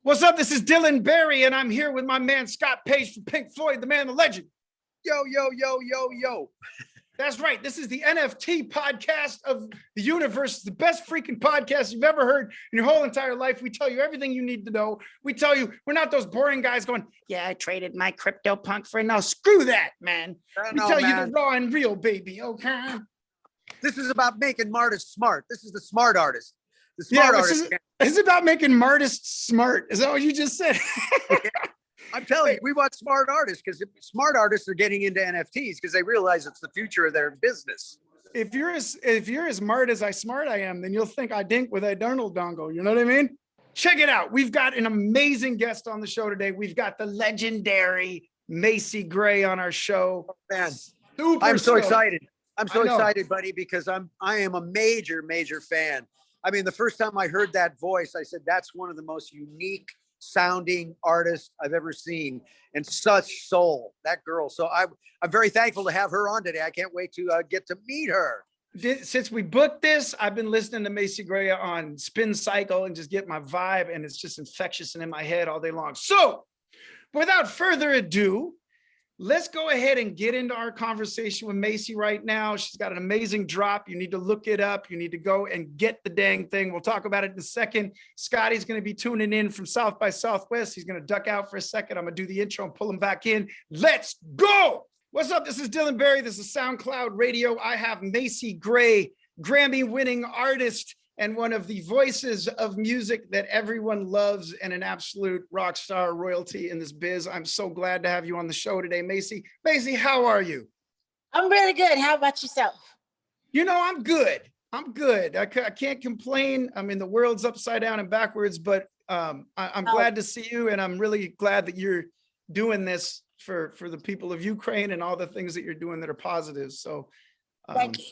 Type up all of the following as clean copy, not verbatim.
What's up? This is Dylan Barry, and I'm here with my man Scott Paige from Pink Floyd, the man, the legend. Yo, yo, yo, yo, yo. That's right. This is the NFT podcast of the universe. It's the best freaking podcast you've ever heard in your whole entire life. We tell you everything you need to know. We tell you we're not those boring guys going, yeah, I traded my crypto punk for now. Screw that, man. We tell you the raw and real, baby. Okay. This is about making artists smart. This is the smart artist. The smart artist. It's about making artists smart. Is that what you just said? I'm telling you, we want smart artists because smart artists are getting into NFTs because they realize it's the future of their business. If you're as smart as I am, then you'll think I dink with a Donald dongle. You know what I mean? Check it out. We've got an amazing guest on the show today. We've got the legendary Macy Gray on our show. Oh, man, I'm so excited. I'm so excited, buddy, because I am a major fan. I mean, the first time I heard that voice, I said, that's one of the most unique sounding artists I've ever seen, and such soul, that girl. So I'm very thankful to have her on today. I can't wait to get to meet her. Since we booked this, I've been listening to Macy Gray on Spin Cycle and just get my vibe, and it's just infectious and in my head all day long. So without further ado, let's go ahead and get into our conversation with Macy right now. She's got an amazing drop. You need to look it up. You need to go and get the dang thing. We'll talk about it in a second. Scotty's going to be tuning in from South by Southwest. He's going to duck out for a second. I'm going to do the intro and pull him back in. Let's go. What's up? This is Dylan Barry. This is SoundCloud Radio. I have Macy Gray, Grammy-winning artist and one of the voices of music that everyone loves and an absolute rock star royalty in this biz. I'm so glad to have you on the show today, Macy. Macy, how are you? I'm really good. How about yourself? You know, I'm good. I can't complain. I mean, the world's upside down and backwards, but I'm glad to see you, and I'm really glad that you're doing this for the people of Ukraine and all the things that you're doing that are positive. So thank you.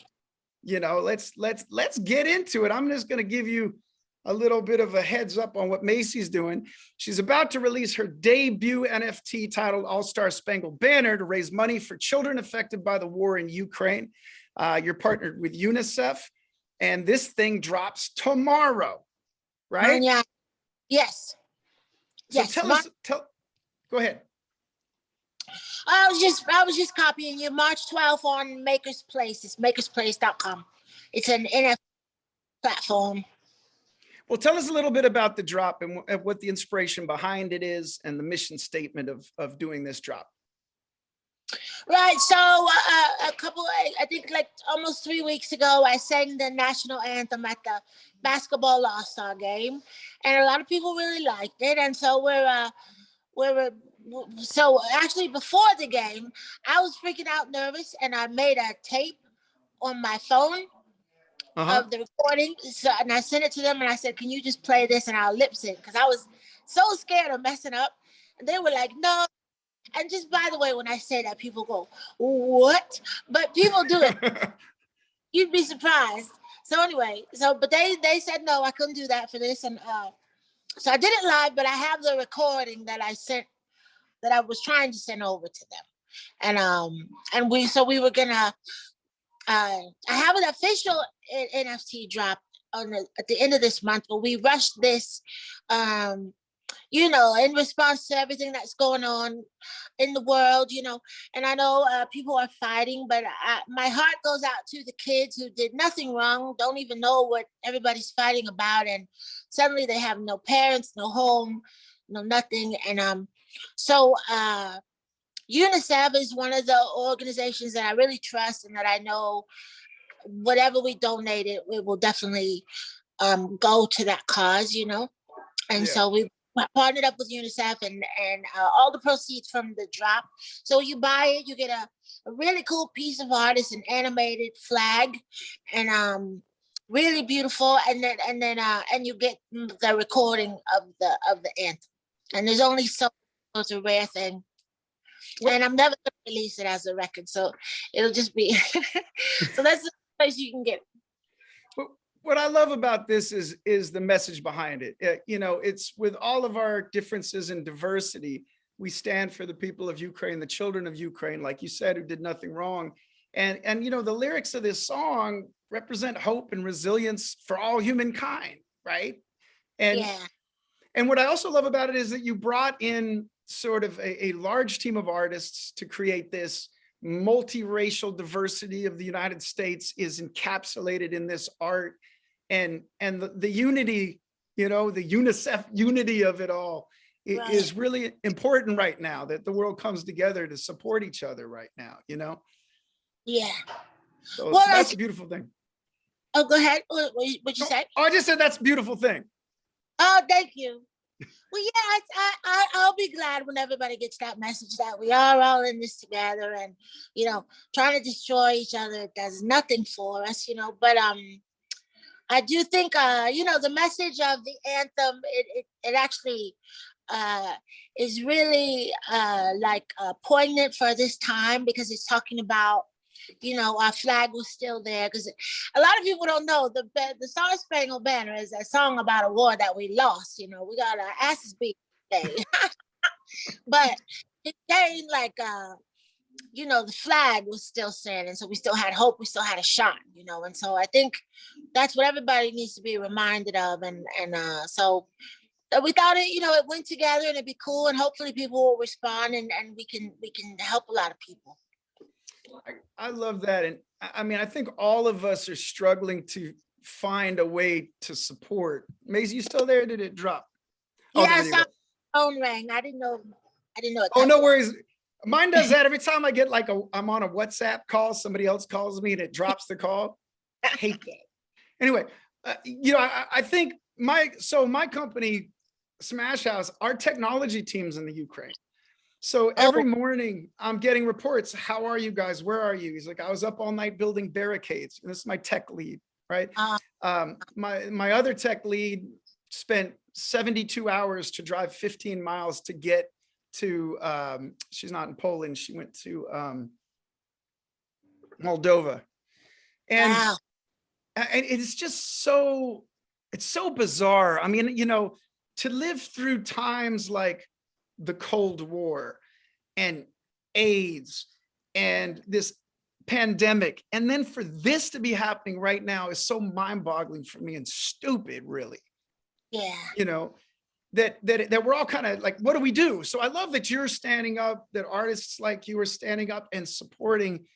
You know, let's get into it. I'm just going to give you a little bit of a heads up on what Macy's doing. She's about to release her debut NFT titled All-Star Spangled Banner to raise money for children affected by the war in Ukraine. You're partnered with UNICEF, and this thing drops tomorrow, right? Yeah. Yes. So yes. Go ahead. I was just copying you. March 12th on MakersPlace. It's makersplace.com. It's an NFT platform. Well, tell us a little bit about the drop and what the inspiration behind it is and the mission statement of doing this drop. Right. So I think like almost 3 weeks ago, I sang the national anthem at the basketball All-Star game, and a lot of people really liked it. And so so actually before the game, I was freaking out nervous, and I made a tape on my phone of the recording. So, and I sent it to them, and I said, can you just play this and I'll lip sync? Because I was so scared of messing up. And they were like, no. And just by the way, when I say that, people go, what? But people do it. You'd be surprised. So anyway, but they said, no, I couldn't do that for this. And so I did it live, but I have the recording that I sent, that I was trying to send over to them. And we were gonna, I have an official NFT drop at the end of this month, but we rushed this, you know, in response to everything that's going on in the world, you know. And I know people are fighting, but my heart goes out to the kids who did nothing wrong, don't even know what everybody's fighting about, and suddenly they have no parents, no home, no nothing. And so UNICEF is one of the organizations that I really trust, and that I know whatever we donate, it will definitely go to that cause, you know. And so we partnered up with UNICEF, and all the proceeds from the drop. So you buy it, you get a really cool piece of art. It's an animated flag, and really beautiful. And then you get the recording of the anthem. And there's only so it's a rare thing. And I'm never going to release it as a record, so it'll just be. So that's the place you can get it. What I love about this is the message behind it. You know, it's with all of our differences and diversity, we stand for the people of Ukraine, the children of Ukraine, like you said, who did nothing wrong. And you know, the lyrics of this song represent hope and resilience for all humankind, right? And And what I also love about it is that you brought in sort of a large team of artists to create this. Multiracial diversity of the United States is encapsulated in this art, and the unity, you know, the UNICEF unity of it all is really important right now, that the world comes together to support each other right now, you know? Yeah. So, well, so that's a beautiful thing. Oh, go ahead. What you say? Oh, I just said that's a beautiful thing. Oh, thank you. Well, yeah, I'll be glad when everybody gets that message that we are all in this together, and, you know, trying to destroy each other does nothing for us, you know. But I do think, you know, the message of the anthem, it actually is really like poignant for this time, because it's talking about, you know, our flag was still there, because a lot of people don't know the Star Spangled Banner is a song about a war that we lost. You know, we got our asses beat today. But today, like, you know, the flag was still standing, so we still had hope, we still had a shot, you know. And so I think that's what everybody needs to be reminded of, and so without it, you know, it went together, and it'd be cool, and hopefully people will respond, and we can help a lot of people. I love that. And I mean, I think all of us are struggling to find a way to support. Macy, you still there? Did it drop? Yeah, my phone rang. I didn't know. Oh, no worries. Mine does that every time I get like I'm on a WhatsApp call, somebody else calls me and it drops the call. I hate that. Anyway, you know, I think my company, SmashHaus, our technology team's in the Ukraine. So every morning I'm getting reports. How are you guys? Where are you? He's like, I was up all night building barricades. And this is my tech lead, right? My other tech lead spent 72 hours to drive 15 miles to get to, she's not in Poland. She went to Moldova. And it's just so, it's so bizarre. I mean, you know, to live through times like the Cold War and AIDS and this pandemic, and then for this to be happening right now is so mind-boggling for me, and stupid, really. Yeah. You know, that we're all kind of like, what do we do? So I love that you're standing up, that artists like you are standing up and supporting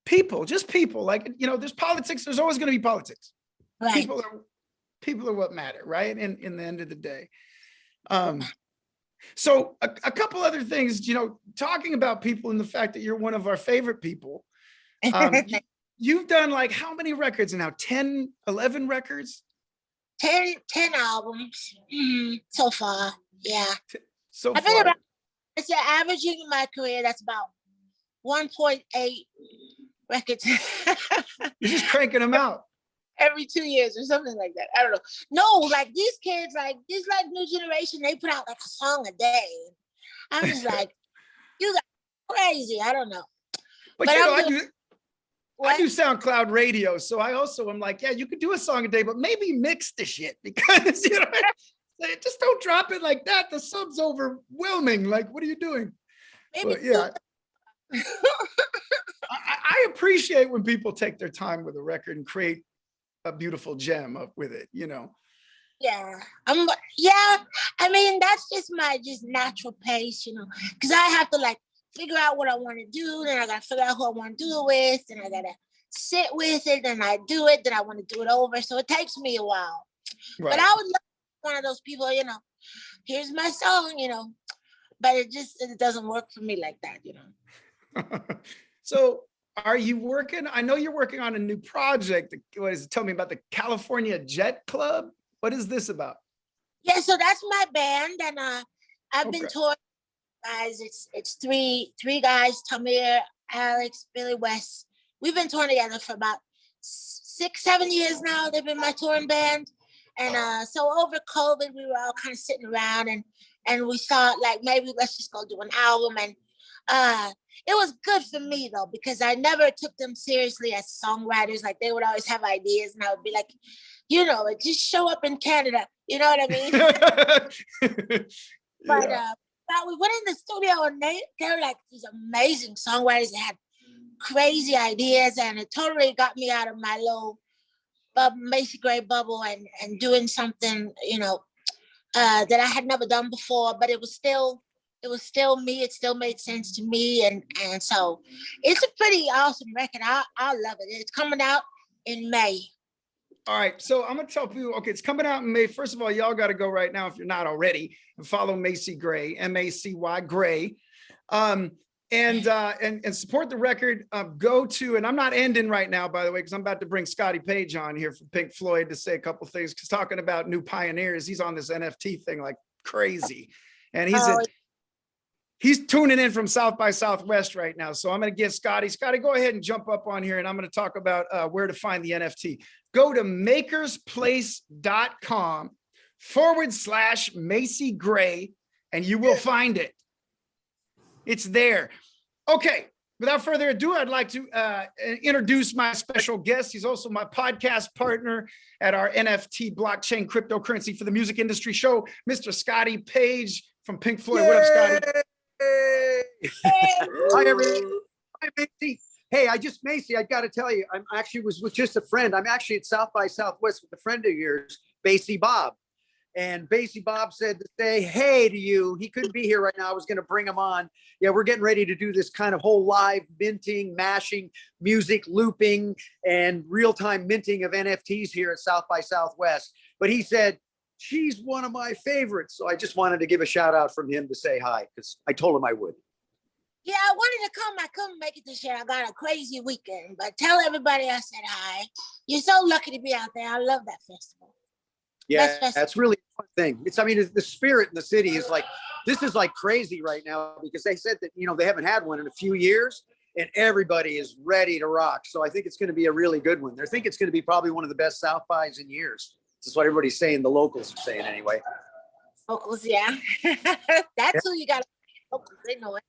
people, just people. Like, you know, there's politics, there's always going to be politics. Right. People are what matter, right? And in the end of the day. So a couple other things, you know, talking about people and the fact that you're one of our favorite people. You've done like how many records now? 10, 11 records? 10 albums so far. Yeah. So I've been about, it's an averaging in my career, that's about 1.8 records. You're just cranking them out. Every 2 years or something like that. I don't know. No, like these kids, like this like new generation, they put out like a song a day. I'm just like, you guys crazy. I don't know. But you know, I do SoundCloud radio, so I also am like, yeah, you could do a song a day, but maybe mix the shit, because you know, just don't drop it like that. The sub's overwhelming. Like, what are you doing? Maybe but, yeah. I appreciate when people take their time with a record and create a beautiful gem up with it, you know. Yeah, yeah. I mean, that's just my natural pace, you know, because I have to like figure out what I want to do, then I gotta figure out who I want to do it with, and I gotta sit with it, and I do it, then I want to do it over. So it takes me a while. Right. But I would love one of those people, you know, here's my song, you know, but it doesn't work for me like that, you know. So are you working? I know you're working on a new project. What is it? Tell me about the California Jet Club. What is this about? Yeah, so that's my band, and I've been touring, guys. It's three guys: Tamir, Alex, Billy West. We've been touring together for about 6-7 years now. They've been my touring band, and so over COVID, we were all kind of sitting around, and we thought like maybe let's just go do an album, and it was good for me though, because I never took them seriously as songwriters. Like they would always have ideas, and I would be like, you know, like just show up in Canada. You know what I mean? But we went in the studio, and they were like these amazing songwriters that had crazy ideas, and it totally got me out of my little Macy Gray bubble and doing something, you know, that I had never done before, but it was still me. It still made sense to me, and so it's a pretty awesome record. I love it. It's coming out in May. All right, so I'm gonna tell people, okay, it's coming out in May. First of all, y'all got to go right now if you're not already and follow Macy Gray, MACY Gray, and support the record. Go to, and I'm not ending right now, by the way, because I'm about to bring Scotty Paige on here from Pink Floyd to say a couple things. Because talking about new pioneers, he's on this NFT thing like crazy, and he's tuning in from South by Southwest right now. So I'm going to get Scotty, go ahead and jump up on here, and I'm going to talk about where to find the NFT. Go to makersplace.com/Macy Gray, and you will find it. It's there. Okay, without further ado, I'd like to introduce my special guest. He's also my podcast partner at our NFT blockchain cryptocurrency for the music industry show, Mr. Scotty Paige from Pink Floyd. Yay! What up, Scotty? Hey. Hi, everybody. Hi, Macy. Hey, Macy, I got to tell you, I'm actually was with just a friend. I'm actually at South by Southwest with a friend of yours, Basie Bob. And Basie Bob said to say hey to you. He couldn't be here right now. I was going to bring him on. Yeah, we're getting ready to do this kind of whole live minting, mashing, music looping, and real-time minting of NFTs here at South by Southwest. But he said, she's one of my favorites. So I just wanted to give a shout out from him to say hi, because I told him I would. Yeah, I wanted to come. I couldn't make it this year. I got a crazy weekend, but tell everybody I said hi. You're so lucky to be out there. I love that festival. Yeah, that's really a fun thing. The spirit in the city is like, this is like crazy right now, because they said that, they haven't had one in a few years and everybody is ready to rock. So I think it's going to be a really good one. I think it's going to be probably one of the best South Bys in years. That's what everybody's saying. The locals are saying anyway. Locals, yeah. That's who you got. Locals, they know it.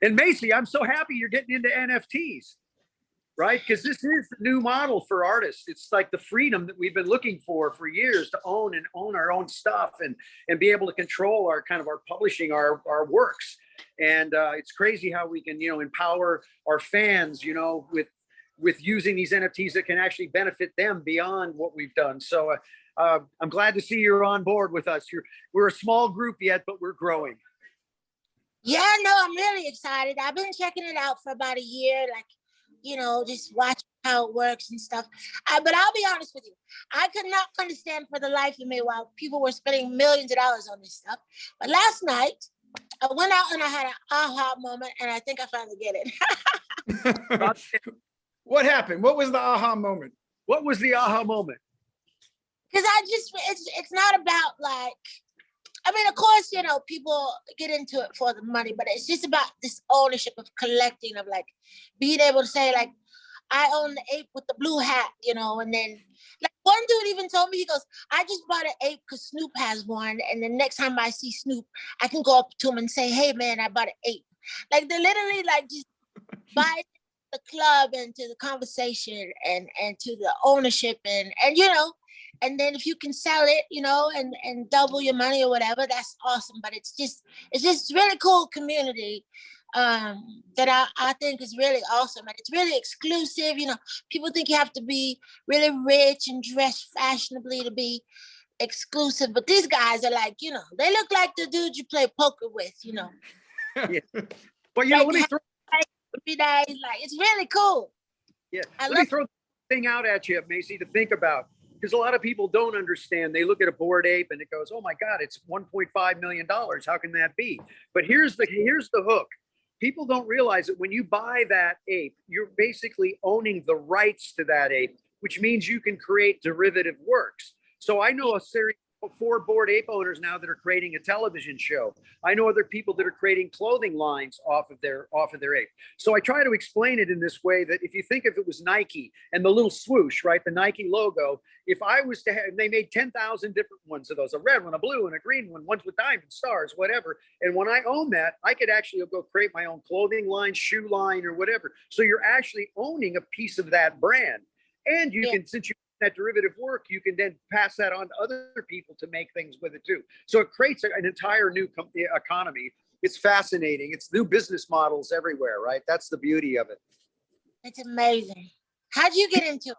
And Macy, I'm so happy you're getting into NFTs, right? Because this is the new model for artists. It's like the freedom that we've been looking for years, to own our own stuff and be able to control our publishing our works. And it's crazy how we can, empower our fans, with using these NFTs that can actually benefit them beyond what we've done. So I'm glad to see you're on board with us. We're a small group yet, but we're growing. Yeah, no, I'm really excited. I've been checking it out for about a year, just watch how it works and stuff. But I'll be honest with you, I could not understand for the life of me why people were spending millions of dollars on this stuff. But last night, I went out and I had an aha moment, and I think I finally get it. What happened? What was the aha moment? What was the aha moment? Because it's not about of course, people get into it for the money, but it's just about this ownership of collecting, of being able to say I own the ape with the blue hat, and then one dude even told me, he goes, I just bought an ape because Snoop has one. And the next time I see Snoop, I can go up to him and say, hey man, I bought an ape. They literally just buy the club and to the conversation and to the ownership and and then if you can sell it, and double your money or whatever, that's awesome. But it's just really cool community that I think is really awesome. And it's really exclusive. People think you have to be really rich and dress fashionably to be exclusive. But these guys are they look like the dude you play poker with, Yeah. Well, let me throw it's really cool. Yeah. Let me throw the thing out at you, Macy, to think about. Because a lot of people don't understand. They look at a Bored Ape and it goes, oh my God, it's $1.5 million. How can that be? But here's the hook. People don't realize that when you buy that ape, you're basically owning the rights to that ape, which means you can create derivative works. So I know a series of 4 Bored Ape owners now that are creating a television show. I know other people that are creating clothing lines off of their ape. So I try to explain it in this way, that if you think if it was Nike and the little swoosh, right, the Nike logo, if I was to have, they made 10,000 different ones of those, a red one, a blue one, a green one, ones with diamond stars, whatever. And when I own that, I could actually go create my own clothing line, shoe line, or whatever. So you're actually owning a piece of that brand. And you can, since you that derivative work, you can then pass that on to other people to make things with it too. So it creates an entire new economy. It's fascinating. It's new business models everywhere, right? That's the beauty of it. It's amazing. How'd you get into it?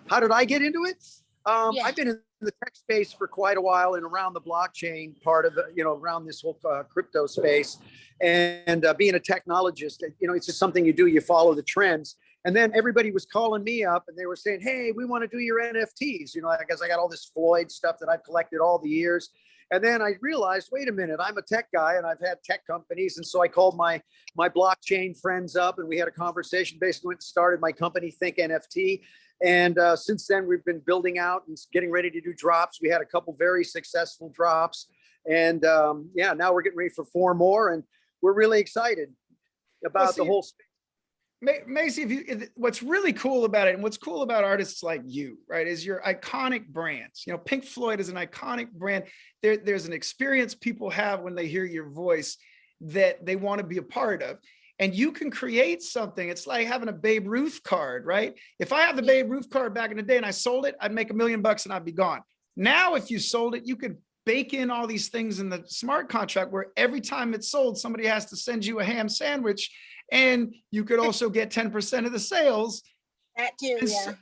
How did I get into it? I've been in the tech space for quite a while and around the blockchain part of the, around this whole crypto space, and being a technologist, it's just something you do. You follow the trends. And then everybody was calling me up and they were saying, hey, we want to do your NFTs. I guess I got all this Floyd stuff that I've collected all the years. And then I realized, wait a minute, I'm a tech guy and I've had tech companies. And so I called my blockchain friends up and we had a conversation, basically went and started my company, Think NFT. And since then, we've been building out and getting ready to do drops. We had a couple very successful drops. And now we're getting ready for 4 more. And we're really excited about the whole space. Macy, what's really cool about it, and what's cool about artists like you, right, is your iconic brands. Pink Floyd is an iconic brand. There's an experience people have when they hear your voice that they want to be a part of. And you can create something. It's like having a Babe Ruth card, right? If I have the Babe Ruth card back in the day and I sold it, I'd make $1 million and I'd be gone. Now, if you sold it, you could bake in all these things in the smart contract where every time it's sold, somebody has to send you a ham sandwich. And you could also get 10% of the sales. That too, yeah.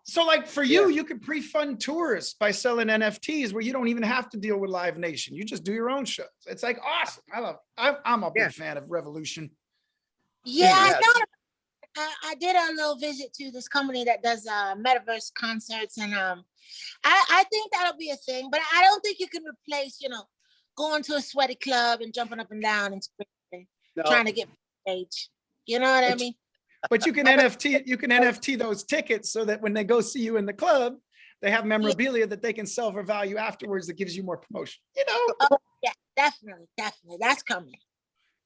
So like for you, you could pre-fund tours by selling NFTs where you don't even have to deal with Live Nation. You just do your own shows. It's like awesome. I'm a big fan of Revolution. Yeah, I did a little visit to this company that does Metaverse concerts, and I think that'll be a thing. But I don't think you can replace, going to a sweaty club and jumping up and down and trying to get stage. You know what I mean? But you can NFT those tickets so that when they go see you in the club, they have memorabilia that they can sell for value afterwards that gives you more promotion. Oh, yeah, definitely. That's coming.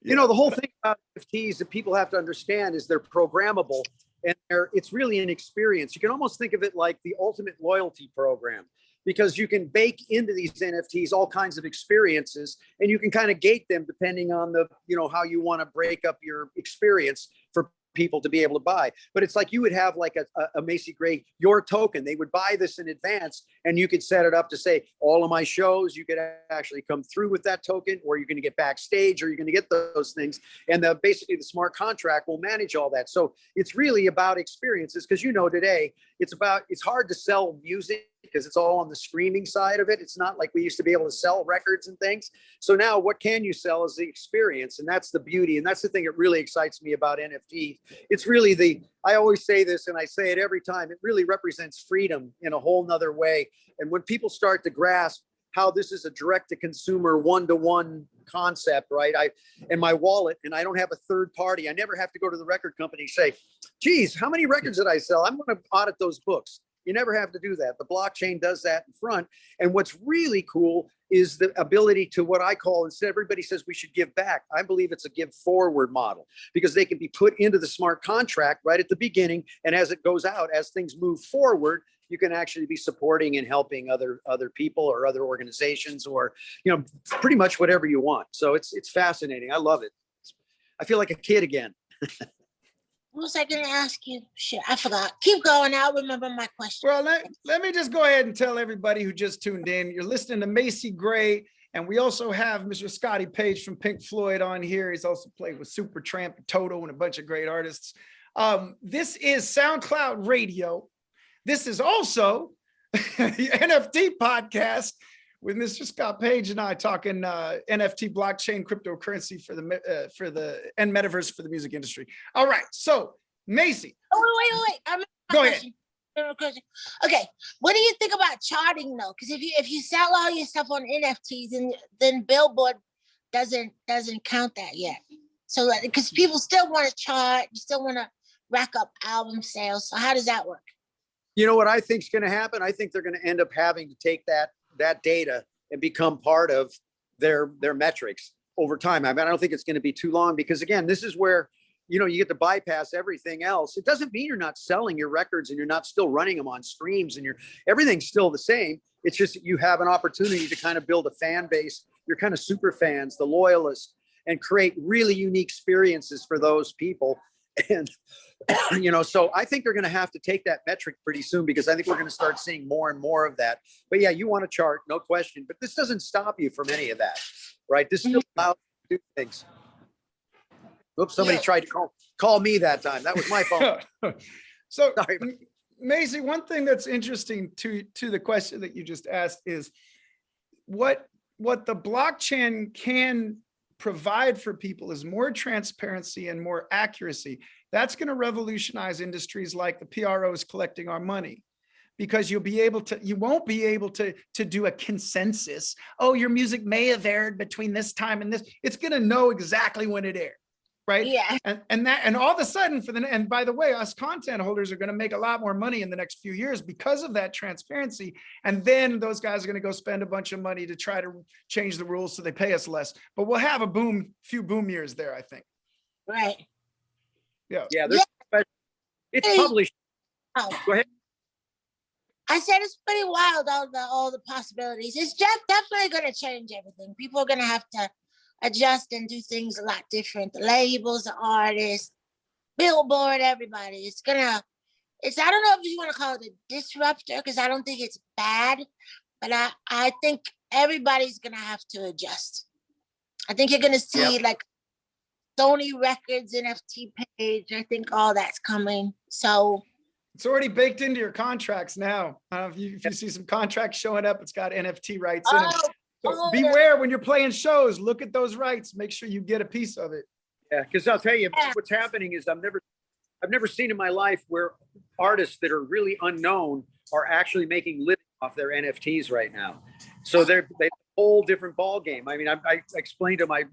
The whole thing about NFTs that people have to understand is they're programmable, and it's really an experience. You can almost think of it like the ultimate loyalty program, because you can bake into these NFTs all kinds of experiences, and you can kind of gate them depending on the, how you want to break up your experience for people to be able to buy. But it's like you would have like a Macy Gray, your token. They would buy this in advance, and you could set it up to say, all of my shows, you could actually come through with that token, or you're going to get backstage, or you're going to get those things. And basically the smart contract will manage all that. So it's really about experiences, because today it's hard to sell music because it's all on the streaming side of it. It's not like we used to be able to sell records and things. So now what can you sell is the experience. And that's the beauty. And that's the thing that really excites me about NFTs. It's really I always say this, and I say it every time, it really represents freedom in a whole nother way. And when people start to grasp how this is a direct-to-consumer, one-to-one concept, right? In my wallet, and I don't have a third party. I never have to go to the record company and say, geez, how many records did I sell? I'm going to audit those books. You never have to do that. The blockchain does that in front. And what's really cool is the ability to, what I call, instead everybody says we should give back, I believe it's a give forward model, because they can be put into the smart contract right at the beginning. And as it goes out, as things move forward, you can actually be supporting and helping other people or other organizations, or, pretty much whatever you want. So it's fascinating. I love it. I feel like a kid again. What was I going to ask you? Shit, I forgot. Keep going. I'll remember my question. Well, let me just go ahead and tell everybody who just tuned in, you're listening to Macy Gray, and we also have Mr. Scotty Paige from Pink Floyd on here. He's also played with Supertramp, Toto, and a bunch of great artists. This is SoundCloud Radio. This is also the NFT podcast with Mr. Scott Paige and I talking NFT, blockchain, cryptocurrency for the and metaverse for the music industry. All right, so Macy. Oh, wait. Go ahead. Okay, what do you think about charting though? Because if you sell all your stuff on NFTs, and then Billboard doesn't count that yet. So because people still want to chart, you still want to rack up album sales. So how does that work? You know what I think is going to happen? I think they're going to end up having to take that data and become part of their metrics over time. I mean, I don't think it's going to be too long, because again, this is where, you get to bypass everything else. It doesn't mean you're not selling your records and you're not still running them on streams, and everything's still the same. It's just that you have an opportunity to kind of build a fan base. You're kind of super fans, the loyalists, and create really unique experiences for those people. And, so I think they're going to have to take that metric pretty soon, because I think we're going to start seeing more and more of that. But yeah, you want to chart, no question, but this doesn't stop you from any of that, right? This still allows you to do things. Oops, somebody tried to call me that time. That was my fault. So sorry. Macy, one thing that's interesting to the question that you just asked is what the blockchain can provide for people is more transparency and more accuracy. That's going to revolutionize industries like the PROs collecting our money, because you won't be able to do a consensus. Oh, your music may have aired between this time and this. It's going to know exactly when it aired. Right. Yeah. And all of a sudden and by the way, us content holders are going to make a lot more money in the next few years because of that transparency. And then those guys are going to go spend a bunch of money to try to change the rules so they pay us less. But we'll have a few boom years there, I think. Right. Yeah. Yeah. It's published. Oh. Go ahead. I said it's pretty wild, all the possibilities. It's just definitely going to change everything. People are going to have to adjust and do things a lot different. The labels, the artists, Billboard, everybody. I don't know if you want to call it a disruptor, because I don't think it's bad, but I think everybody's going to have to adjust. I think you're going to see like Sony Records, NFT page. I think all that's coming. So it's already baked into your contracts now. If you see some contracts showing up, it's got NFT rights in them. So beware when you're playing shows, look at those rights, make sure you get a piece of it. Yeah, because I'll tell you what's happening is I've never seen in my life where artists that are really unknown are actually making living off their NFTs right now. So they have a whole different ball game. I mean, I explained to them, I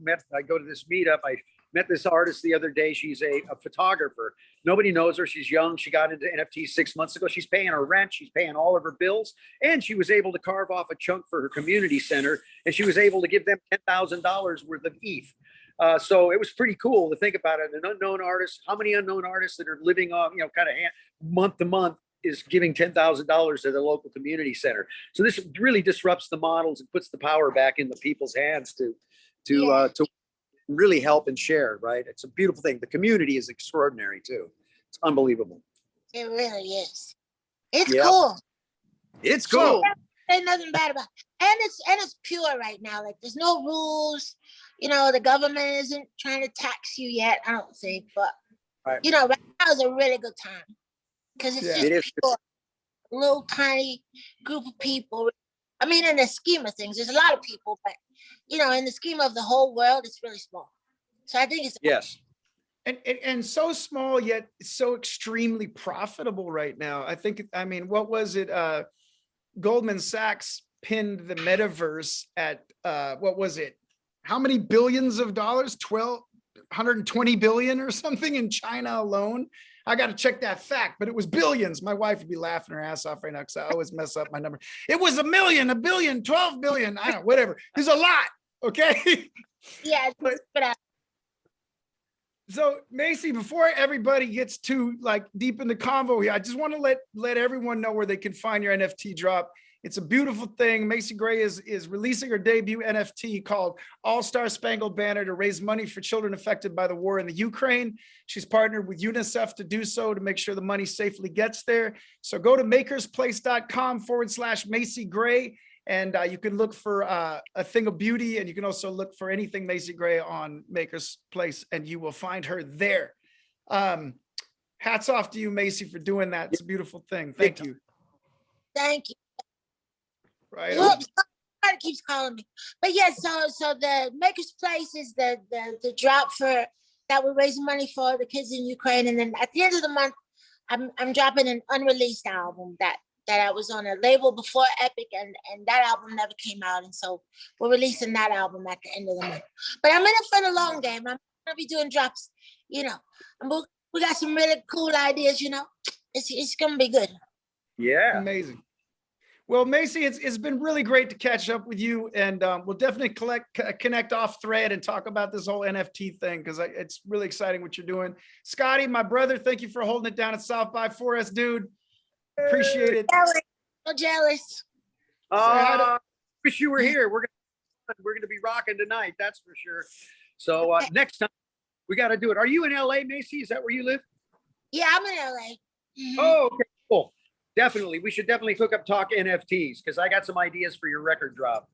go to this meetup, I met this artist the other day. She's a photographer. Nobody knows her. She's young. She got into NFTs 6 months ago. She's paying her rent. She's paying all of her bills. And she was able to carve off a chunk for her community center. And she was able to give them $10,000 worth of ETH. So it was pretty cool to think about it. An unknown artist, how many unknown artists that are living off, kind of month to month is giving $10,000 to the local community center. So this really disrupts the models and puts the power back in the people's hands to really help and share, right? It's a beautiful thing. The community is extraordinary too. It's unbelievable. It really is. It's cool. It's cool. There's nothing bad about it. And it's pure right now. Like there's no rules. The government isn't trying to tax you yet, I don't think. But right now is a really good time. Because it's just pure, little tiny group of people. I mean, in the scheme of things, there's a lot of people, but in the scheme of the whole world, it's really small. So I think it's and so small yet so extremely profitable right now. I mean, what was it? Goldman Sachs pinned the Metaverse at what was it? How many billions of dollars? 120 billion or something in China alone. I got to check that fact, but it was billions. My wife would be laughing her ass off right now because I always mess up my number. It was 1 million, 1 billion, 12 billion. I don't know, whatever. There's a lot. Okay. Yeah. So Macy, before everybody gets too deep in the convo here, I just want to let everyone know where they can find your NFT drop. It's a beautiful thing. Macy Gray is releasing her debut NFT called All-Star Spangled Banner to raise money for children affected by the war in the Ukraine. She's partnered with UNICEF to do so, to make sure the money safely gets there. So go to makersplace.com/Macy Gray, and you can look for a thing of beauty, and you can also look for anything Macy Gray on MakersPlace, and you will find her there. Hats off to you, Macy, for doing that. It's a beautiful thing. Thank you. Thank you. Right. Look, somebody keeps calling me. But so the MakersPlace is the drop that we're raising money for the kids in Ukraine. And then at the end of the month, I'm dropping an unreleased album that I was on a label before Epic, and that album never came out. And so we're releasing that album at the end of the month. But I'm in it for the long game. I'm gonna be doing drops, and we got some really cool ideas, It's gonna be good. Yeah. Amazing. Well, Macy, it's been really great to catch up with you, and we'll definitely connect off thread and talk about this whole NFT thing, because it's really exciting what you're doing. Scotty, my brother, thank you for holding it down at South by for us, dude. Appreciate it. So jealous. Wish you were here. We're gonna be rocking tonight, that's for sure. So next time we got to do it. Are you in LA, Macy? Is that where you live? Yeah, I'm in LA. Mm-hmm. Oh, okay, cool. Definitely. We should definitely hook up, talk NFTs, because I got some ideas for your record drop.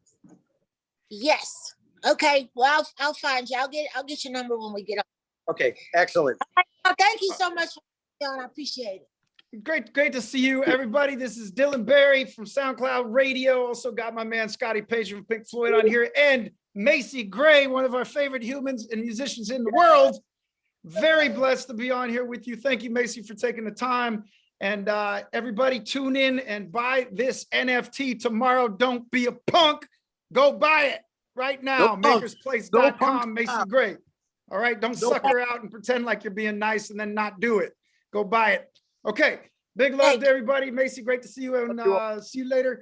Yes. Okay. Well, I'll find you. I'll get your number when we get up. Okay. Excellent. Thank you so much for being on. I appreciate it. Great to see you, everybody. This is Dylan Barry from SoundCloud Radio. Also got my man Scotty Paige from Pink Floyd on here, and Macy Gray, one of our favorite humans and musicians in the world. Very blessed to be on here with you. Thank you, Macy, for taking the time. And everybody tune in and buy this NFT tomorrow. Don't be a punk. Go buy it right now. MakersPlace.com, Macy Gray. All right, don't sucker out and pretend like you're being nice and then not do it. Go buy it. Okay, big love to everybody. Macy, great to see you, and see you later.